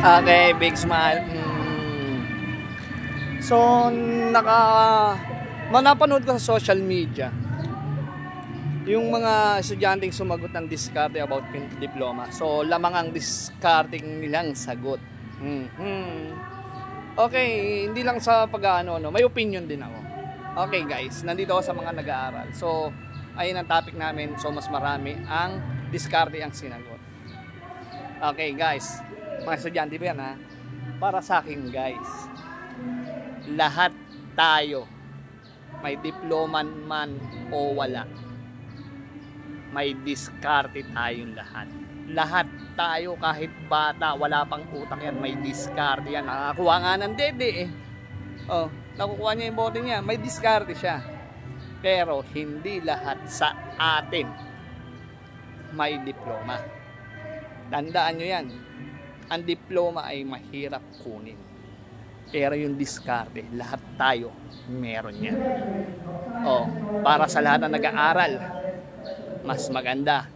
Okay, big smile. So, napanood ko sa social media yung mga estudyanteng sumagot ng diskarte about diploma. So, lamang ang discarding nilang sagot. Okay, hindi lang sa pag-ano, no, may opinion din ako. Okay guys, nandito ako sa mga nag-aaral. So, ayun ang topic namin. So, mas marami ang diskarte ang sinagot. Okay guys, mga estudyante ba yan ha? Para sa akin guys, lahat tayo, may diploma man o wala, may diskarte tayong lahat. Lahat tayo, kahit bata, wala pang utak yan, may diskarte yan. Nakakuha nga ng dede eh. Oh, nakukuha niya yung bote niya, may diskarte siya. Pero hindi lahat sa atin may diploma. Tandaan nyo yan. Ang diploma ay mahirap kunin. Pero yung diskarte, lahat tayo meron yan. Oh, para sa lahat na nag-aaral, mas maganda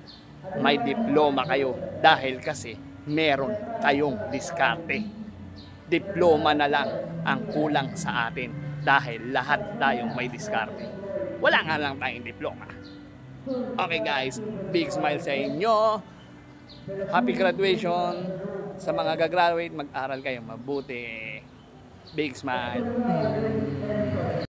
may diploma kayo dahil kasi meron kayong diskarte. Diploma na lang ang kulang sa atin dahil lahat tayong may diskarte. Wala nga lang tayong diploma. Okay guys, big smile sa inyo. Happy graduation. Sa mga gagraduate, mag-aral kayo mabuti. Big smile.